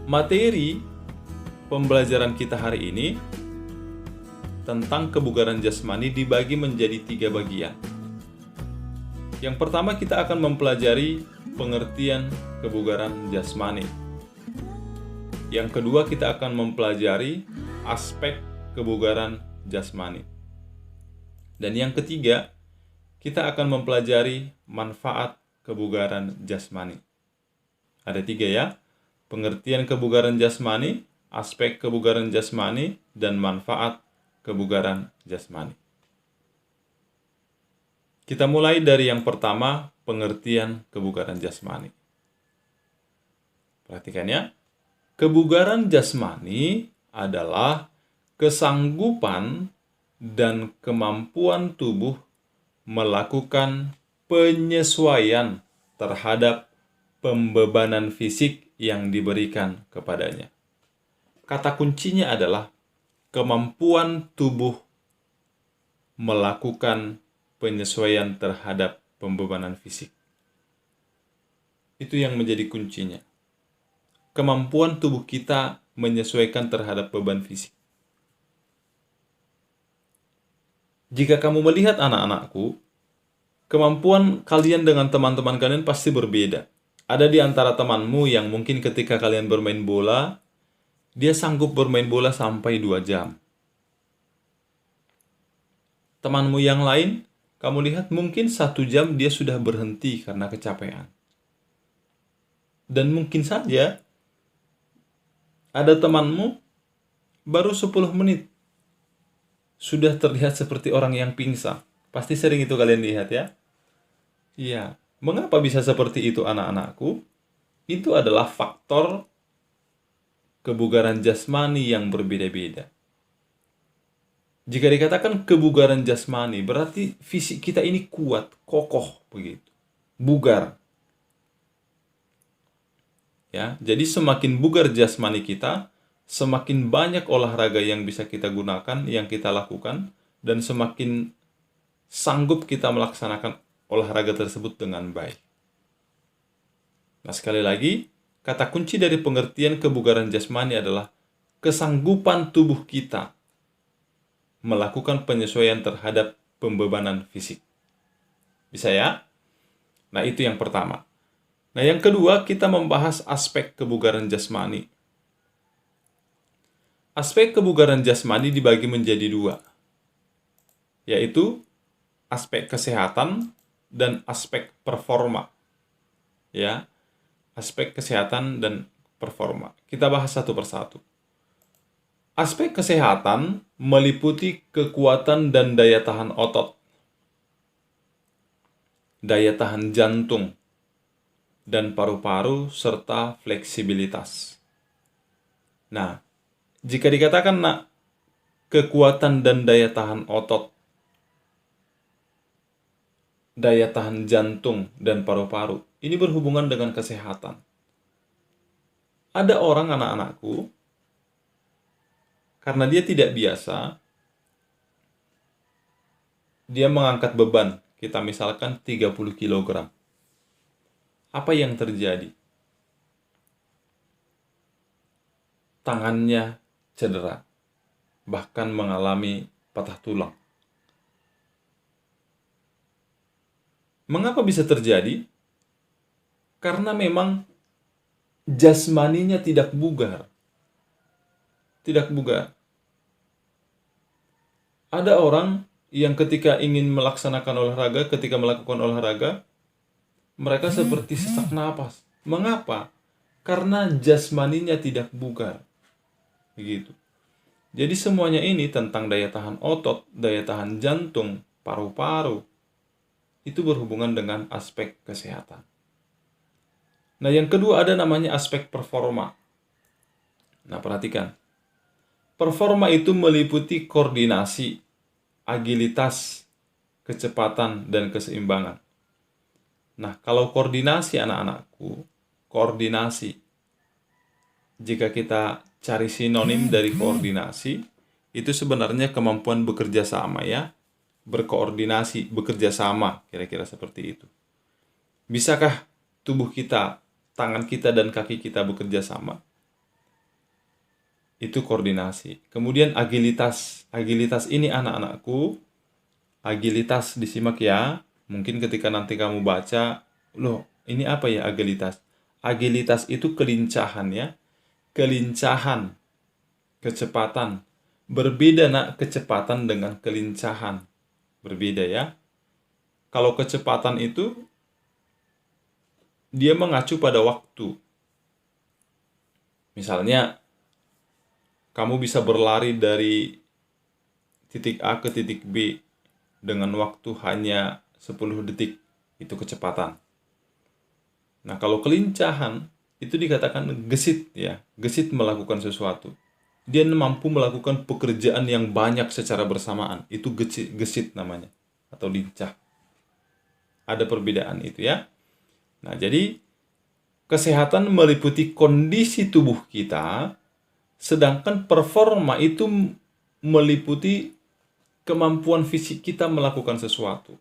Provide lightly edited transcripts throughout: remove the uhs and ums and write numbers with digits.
Materi pembelajaran kita hari ini tentang kebugaran jasmani dibagi menjadi 3 bagian. Yang pertama, kita akan mempelajari pengertian kebugaran jasmani. Yang kedua, kita akan mempelajari aspek kebugaran jasmani. Dan yang ketiga, kita akan mempelajari manfaat kebugaran jasmani. Ada 3 ya, pengertian kebugaran jasmani, aspek kebugaran jasmani, dan manfaat kebugaran jasmani. Kita mulai dari yang pertama, pengertian kebugaran jasmani. Perhatikan ya, kebugaran jasmani adalah kesanggupan dan kemampuan tubuh melakukan penyesuaian terhadap pembebanan fisik yang diberikan kepadanya. Kata kuncinya adalah kemampuan tubuh melakukan penyesuaian terhadap pembebanan fisik. Itu yang menjadi kuncinya. Kemampuan tubuh kita menyesuaikan terhadap beban fisik. Jika kamu melihat anak-anakku, kemampuan kalian dengan teman-teman kalian pasti berbeda. Ada di antara temanmu yang mungkin ketika kalian bermain bola, dia sanggup bermain bola sampai 2 jam. Temanmu yang lain, kamu lihat mungkin 1 jam dia sudah berhenti karena kecapean. Dan mungkin saja ada temanmu baru 10 menit sudah terlihat seperti orang yang pingsan. Pasti sering itu kalian lihat ya. Iya, mengapa bisa seperti itu anak-anakku? Itu adalah faktor kebugaran jasmani yang berbeda-beda. Jika dikatakan kebugaran jasmani, berarti fisik kita ini kuat, kokoh begitu, bugar. Ya, jadi semakin bugar jasmani kita, semakin banyak olahraga yang bisa kita gunakan, yang kita lakukan, dan semakin sanggup kita melaksanakan olahraga tersebut dengan baik. Nah, sekali lagi, kata kunci dari pengertian kebugaran jasmani adalah kesanggupan tubuh kita melakukan penyesuaian terhadap pembebanan fisik. Bisa ya? Nah, itu yang pertama. Nah, yang kedua, kita membahas aspek kebugaran jasmani. Aspek kebugaran jasmani dibagi menjadi 2, yaitu aspek kesehatan dan aspek performa. Ya, aspek kesehatan dan performa. Kita bahas satu persatu. Aspek kesehatan meliputi kekuatan dan daya tahan otot, daya tahan jantung, dan paru-paru, serta fleksibilitas. Nah, jika dikatakan kekuatan dan daya tahan otot, daya tahan jantung, dan paru-paru, ini berhubungan dengan kesehatan. Ada orang anak-anakku, karena dia tidak biasa, dia mengangkat beban, kita misalkan 30 kg. Apa yang terjadi? Tangannya cedera, bahkan mengalami patah tulang. Mengapa bisa terjadi? Karena memang jasmaninya tidak bugar. Tidak bugar. Ada orang yang ketika ingin melaksanakan olahraga, ketika melakukan olahraga, mereka seperti sesak napas. Mengapa? Karena jasmaninya tidak bugar. Begitu. Jadi semuanya ini tentang daya tahan otot, daya tahan jantung, paru-paru, itu berhubungan dengan aspek kesehatan. Nah, yang kedua ada namanya aspek performa. Nah, perhatikan. Performa itu meliputi koordinasi, agilitas, kecepatan, dan keseimbangan. Nah, kalau koordinasi anak-anakku, koordinasi, jika kita cari sinonim dari koordinasi, itu sebenarnya kemampuan bekerja sama ya, berkoordinasi, bekerja sama, kira-kira seperti itu. Bisakah tubuh kita, tangan kita dan kaki kita bekerja sama? itu koordinasi. Kemudian agilitas. Agilitas ini anak-anakku, agilitas disimak ya. Mungkin ketika nanti kamu baca, loh ini apa ya agilitas? Agilitas itu kelincahan ya. Kelincahan, kecepatan. Berbeda nak kecepatan dengan kelincahan. Berbeda ya. Kalau kecepatan itu, dia mengacu pada waktu. Misalnya, kamu bisa berlari dari titik A ke titik B dengan waktu hanya 10 detik. Itu kecepatan. Nah, kalau kelincahan, itu dikatakan gesit ya. Gesit melakukan sesuatu. Dia mampu melakukan pekerjaan yang banyak secara bersamaan. Itu gesit namanya. Atau lincah. Ada perbedaan itu ya. Nah, jadi kesehatan meliputi kondisi tubuh kita, sedangkan performa itu meliputi kemampuan fisik kita melakukan sesuatu.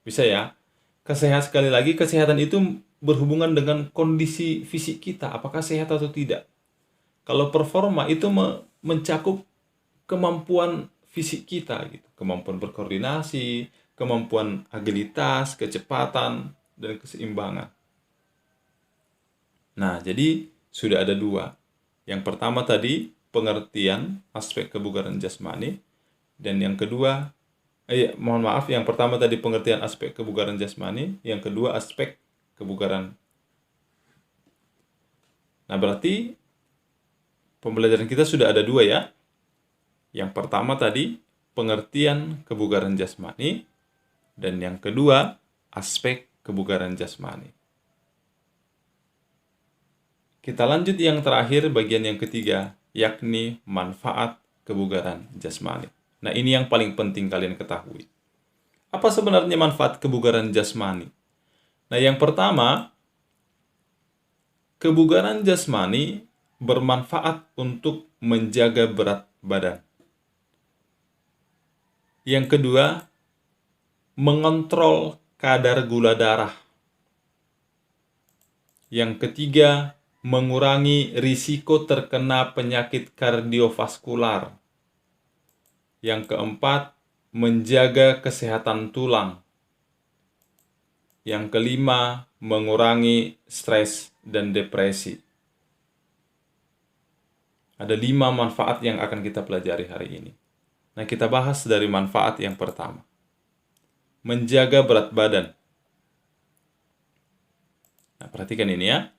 Bisa ya? Sekali lagi, kesehatan itu berhubungan dengan kondisi fisik kita, apakah sehat atau tidak. Kalau performa itu mencakup kemampuan fisik kita, gitu. Kemampuan berkoordinasi, kemampuan agilitas, kecepatan, dan keseimbangan. Nah, jadi sudah ada dua. Yang pertama tadi, pengertian aspek kebugaran jasmani. Dan yang kedua, yang pertama tadi pengertian aspek kebugaran jasmani. Yang kedua, aspek kebugaran. Nah, berarti pembelajaran kita sudah ada dua ya. Yang pertama tadi, pengertian kebugaran jasmani. Dan yang kedua, aspek kebugaran jasmani. Kita lanjut yang terakhir, bagian yang ketiga, yakni manfaat kebugaran jasmani. Nah, ini yang paling penting kalian ketahui. Apa sebenarnya manfaat kebugaran jasmani? Nah, yang pertama, kebugaran jasmani bermanfaat untuk menjaga berat badan. Yang kedua, mengontrol kadar gula darah. Yang ketiga, mengurangi risiko terkena penyakit kardiovaskular. Yang keempat, menjaga kesehatan tulang. Yang kelima, mengurangi stres dan depresi. Ada 5 manfaat yang akan kita pelajari hari ini. Nah, kita bahas dari manfaat yang pertama. Menjaga berat badan. Nah, perhatikan ini ya.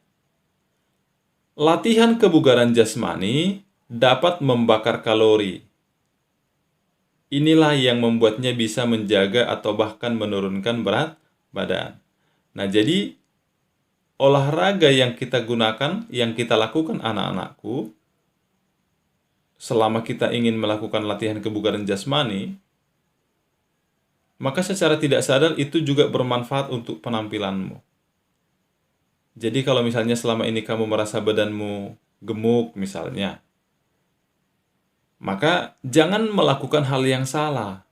Latihan kebugaran jasmani dapat membakar kalori. Inilah yang membuatnya bisa menjaga atau bahkan menurunkan berat badan. Nah, jadi olahraga yang kita gunakan, yang kita lakukan anak-anakku, selama kita ingin melakukan latihan kebugaran jasmani, maka secara tidak sadar itu juga bermanfaat untuk penampilanmu. Jadi kalau misalnya selama ini kamu merasa badanmu gemuk misalnya, maka jangan melakukan hal yang salah.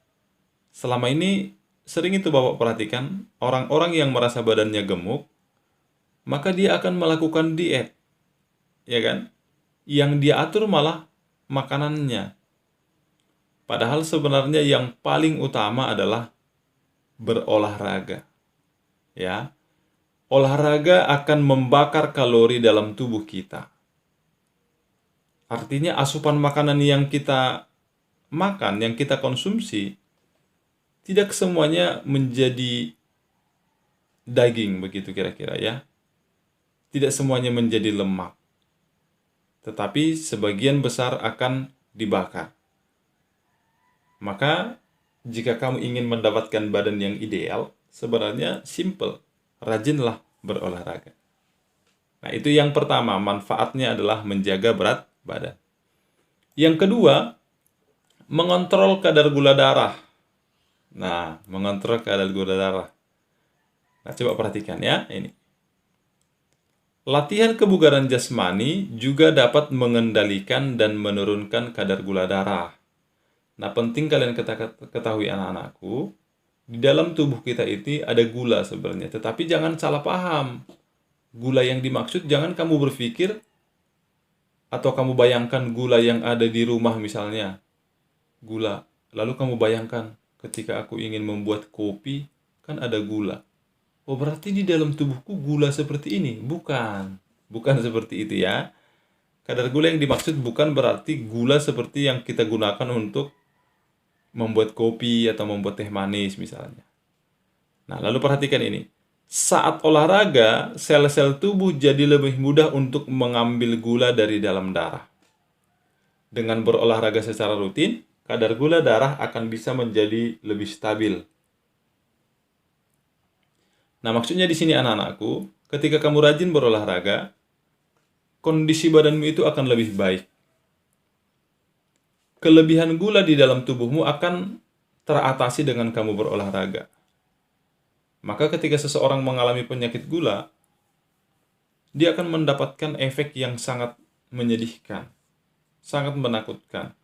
Selama ini sering itu Bapak perhatikan, orang-orang yang merasa badannya gemuk, maka dia akan melakukan diet. Ya kan? Yang dia atur malah makanannya. Padahal sebenarnya yang paling utama adalah berolahraga. Ya. Olahraga akan membakar kalori dalam tubuh kita. Artinya asupan makanan yang kita makan, yang kita konsumsi, tidak semuanya menjadi daging begitu kira-kira ya. Tidak semuanya menjadi lemak. Tetapi sebagian besar akan dibakar. Maka jika kamu ingin mendapatkan badan yang ideal, sebenarnya simple. Rajinlah berolahraga. Nah, itu yang pertama, manfaatnya adalah menjaga berat badan. Yang kedua, mengontrol kadar gula darah. Nah, mengontrol kadar gula darah. Nah, coba perhatikan ya, ini. Latihan kebugaran jasmani juga dapat mengendalikan dan menurunkan kadar gula darah. Nah, penting kalian ketahui anak-anakku, di dalam tubuh kita itu ada gula sebenarnya, tetapi jangan salah paham. Gula yang dimaksud jangan kamu berpikir Atau kamu bayangkan gula yang ada di rumah misalnya, gula. Lalu kamu bayangkan ketika aku ingin membuat kopi, kan ada gula. Oh, berarti di dalam tubuhku gula seperti ini? Bukan. Bukan seperti itu ya. Kadar gula yang dimaksud bukan berarti gula seperti yang kita gunakan untuk membuat kopi atau membuat teh manis misalnya. Nah, lalu perhatikan ini. Saat olahraga, sel-sel tubuh jadi lebih mudah untuk mengambil gula dari dalam darah. Dengan berolahraga secara rutin, kadar gula darah akan bisa menjadi lebih stabil. Nah, maksudnya di sini anak-anakku, ketika kamu rajin berolahraga, kondisi badanmu itu akan lebih baik. Kelebihan gula di dalam tubuhmu akan teratasi dengan kamu berolahraga. Maka ketika seseorang mengalami penyakit gula, dia akan mendapatkan efek yang sangat menyedihkan, sangat menakutkan.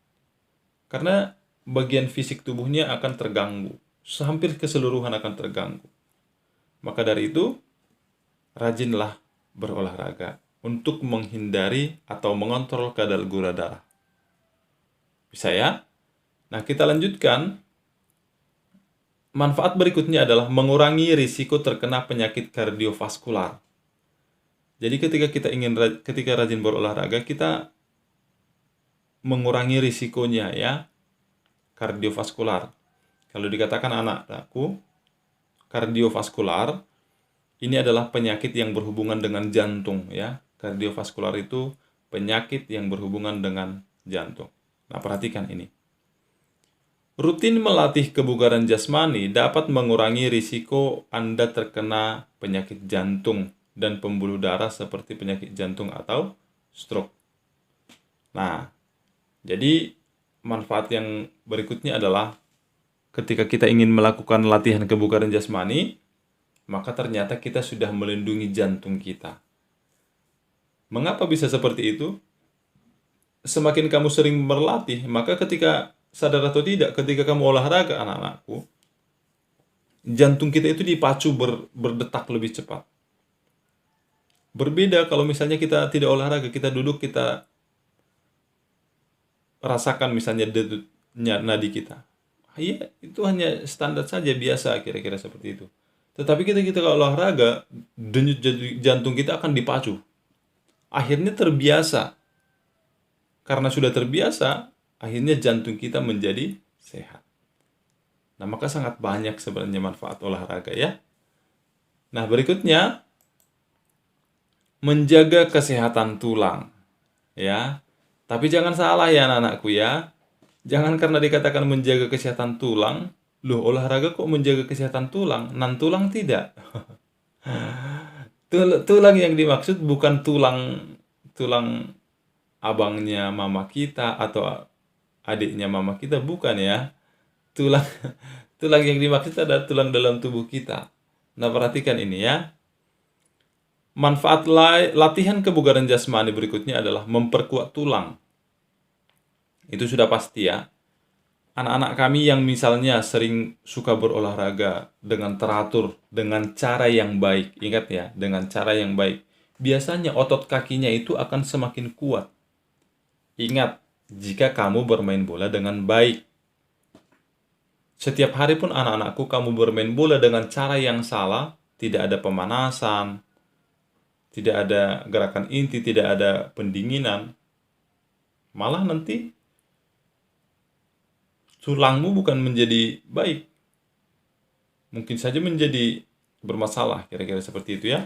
Karena bagian fisik tubuhnya akan terganggu, hampir keseluruhan akan terganggu. Maka dari itu, rajinlah berolahraga untuk menghindari atau mengontrol kadar gula darah. Bisa ya? Nah, kita lanjutkan. Manfaat berikutnya adalah mengurangi risiko terkena penyakit kardiovaskular. Jadi ketika rajin berolahraga, kita mengurangi risikonya ya, kardiovaskular. Kalau dikatakan anak-anakku, kardiovaskular ini adalah penyakit yang berhubungan dengan jantung ya. Kardiovaskular itu penyakit yang berhubungan dengan jantung. Nah, perhatikan ini. Rutin melatih kebugaran jasmani dapat mengurangi risiko Anda terkena penyakit jantung dan pembuluh darah seperti penyakit jantung atau stroke. Nah, jadi manfaat yang berikutnya adalah ketika kita ingin melakukan latihan kebugaran jasmani, maka ternyata kita sudah melindungi jantung kita. Mengapa bisa seperti itu? Semakin kamu sering berlatih, maka ketika sadar atau tidak, ketika kamu olahraga anak-anakku, jantung kita itu dipacu berdetak lebih cepat. Berbeda kalau misalnya kita tidak olahraga, kita duduk, kita rasakan misalnya detutnya nadi kita. Iya, itu hanya standar saja, biasa, kira-kira seperti itu. Tetapi kita olahraga, denyut jantung kita akan dipacu. Akhirnya terbiasa. Karena sudah terbiasa, akhirnya jantung kita menjadi sehat. Nah, maka sangat banyak sebenarnya manfaat olahraga ya. Nah, berikutnya, menjaga kesehatan tulang. Ya, tapi jangan salah ya anak-anakku ya. Jangan karena dikatakan menjaga kesehatan tulang, loh olahraga kok menjaga kesehatan tulang? Nan tulang tidak. Tulang yang dimaksud bukan tulang abangnya mama kita atau adiknya mama kita, bukan ya. Tulang tulang yang dimaksud adalah tulang dalam tubuh kita. Nah, perhatikan ini ya. Manfaat latihan kebugaran jasmani berikutnya adalah memperkuat tulang. Itu sudah pasti ya. Anak-anak kami yang misalnya sering suka berolahraga dengan teratur, dengan cara yang baik. Ingat ya, dengan cara yang baik. Biasanya otot kakinya itu akan semakin kuat. Ingat, jika kamu bermain bola dengan baik. Setiap hari pun anak-anakku kamu bermain bola dengan cara yang salah, tidak ada pemanasan, tidak ada gerakan inti, tidak ada pendinginan. Malah nanti tulangmu bukan menjadi baik. Mungkin saja menjadi bermasalah, kira-kira seperti itu ya.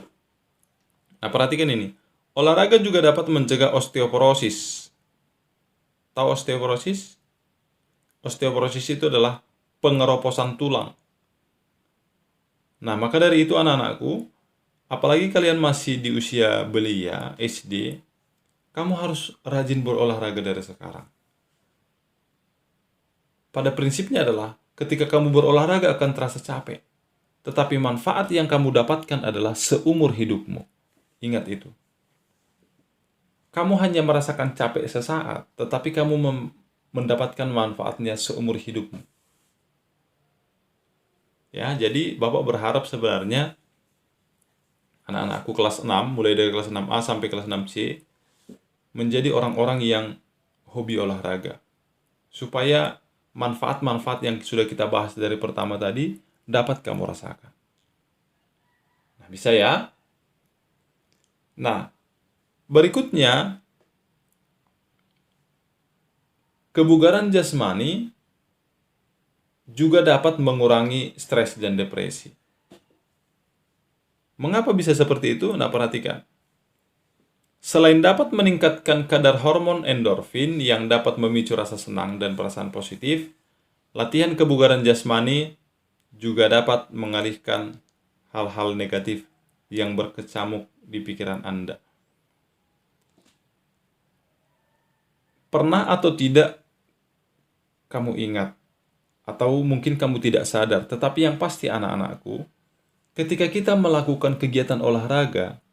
Nah, perhatikan ini. Olahraga juga dapat mencegah osteoporosis. Tahu osteoporosis? Osteoporosis itu adalah pengeroposan tulang. Nah, maka dari itu anak-anakku, apalagi kalian masih di usia belia, SD, kamu harus rajin berolahraga dari sekarang. Pada prinsipnya adalah, ketika kamu berolahraga akan terasa capek. Tetapi manfaat yang kamu dapatkan adalah seumur hidupmu. Ingat itu. Kamu hanya merasakan capek sesaat, tetapi kamu mendapatkan manfaatnya seumur hidupmu. Ya, jadi Bapak berharap sebenarnya anak-anakku kelas 6, mulai dari kelas 6A sampai kelas 6C, menjadi orang-orang yang hobi olahraga. Supaya manfaat-manfaat yang sudah kita bahas dari pertama tadi dapat kamu rasakan. Nah, bisa ya? Nah, berikutnya, kebugaran jasmani juga dapat mengurangi stres dan depresi. Mengapa bisa seperti itu? Nah, perhatikan. Selain dapat meningkatkan kadar hormon endorfin yang dapat memicu rasa senang dan perasaan positif, latihan kebugaran jasmani juga dapat mengalihkan hal-hal negatif yang berkecamuk di pikiran Anda. Pernah atau tidak kamu ingat, atau mungkin kamu tidak sadar, tetapi yang pasti anak-anakku, ketika kita melakukan kegiatan olahraga,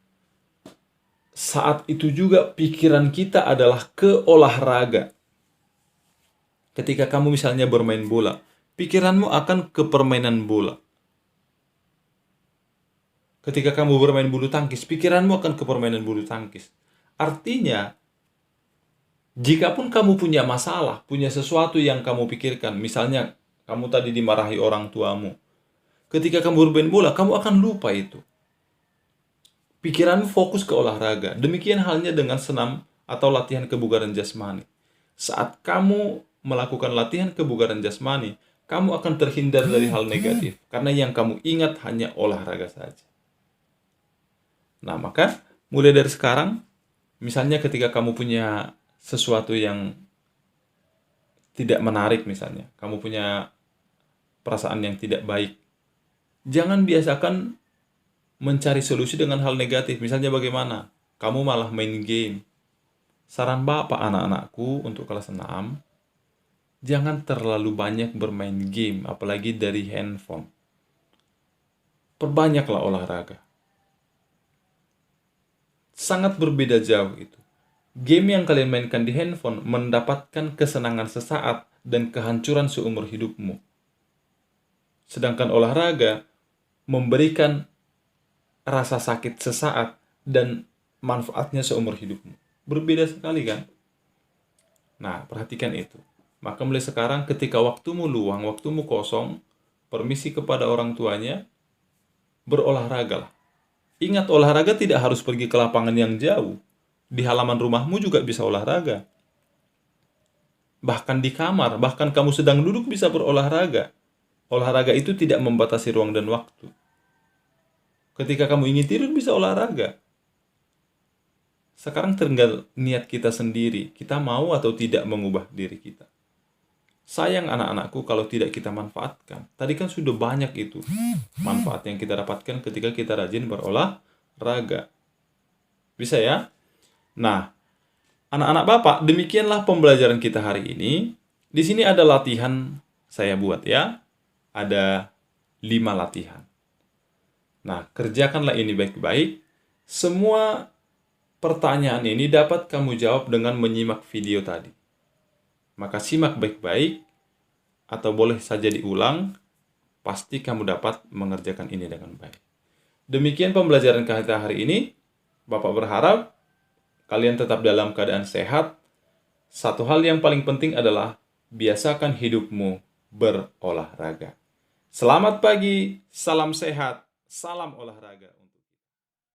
saat itu juga pikiran kita adalah ke olahraga. Ketika kamu misalnya bermain bola, pikiranmu akan ke permainan bola. Ketika kamu bermain bulu tangkis, pikiranmu akan ke permainan bulu tangkis. Artinya, jikapun kamu punya masalah, punya sesuatu yang kamu pikirkan, misalnya kamu tadi dimarahi orang tuamu, ketika kamu bermain bola, kamu akan lupa itu. Pikiranmu fokus ke olahraga. Demikian halnya dengan senam atau latihan kebugaran jasmani. Saat kamu melakukan latihan kebugaran jasmani, kamu akan terhindar dari hal negatif. Karena yang kamu ingat hanya olahraga saja. Nah, maka mulai dari sekarang, misalnya ketika kamu punya sesuatu yang tidak menarik misalnya, kamu punya perasaan yang tidak baik, jangan biasakan mencari solusi dengan hal negatif. Misalnya bagaimana? Kamu malah main game. Saran Bapak anak-anakku untuk kelas 6, jangan terlalu banyak bermain game, apalagi dari handphone. Perbanyaklah olahraga. Sangat berbeda jauh itu. Game yang kalian mainkan di handphone mendapatkan kesenangan sesaat dan kehancuran seumur hidupmu. Sedangkan olahraga memberikan rasa sakit sesaat dan manfaatnya seumur hidupmu. Berbeda sekali kan? Nah, perhatikan itu. Maka mulai sekarang ketika waktumu luang, waktumu kosong, permisi kepada orang tuanya, berolahragalah. Ingat, olahraga tidak harus pergi ke lapangan yang jauh. Di halaman rumahmu juga bisa olahraga. Bahkan di kamar, bahkan kamu sedang duduk bisa berolahraga. Olahraga itu tidak membatasi ruang dan waktu. Ketika kamu ingin tidur bisa olahraga. Sekarang tinggal niat kita sendiri. Kita mau atau tidak mengubah diri kita. Sayang anak-anakku kalau tidak kita manfaatkan. Tadi kan sudah banyak itu manfaat yang kita dapatkan ketika kita rajin berolahraga. Bisa ya? Nah, anak-anak Bapak, demikianlah pembelajaran kita hari ini. Di sini ada latihan saya buat ya. Ada 5 latihan. Nah, kerjakanlah ini baik-baik. Semua pertanyaan ini dapat kamu jawab dengan menyimak video tadi. Maka simak baik-baik, atau boleh saja diulang, pasti kamu dapat mengerjakan ini dengan baik. Demikian pembelajaran kita hari ini. Bapak berharap kalian tetap dalam keadaan sehat. Satu hal yang paling penting adalah biasakan hidupmu berolahraga. Selamat pagi, salam sehat. Salam olahraga.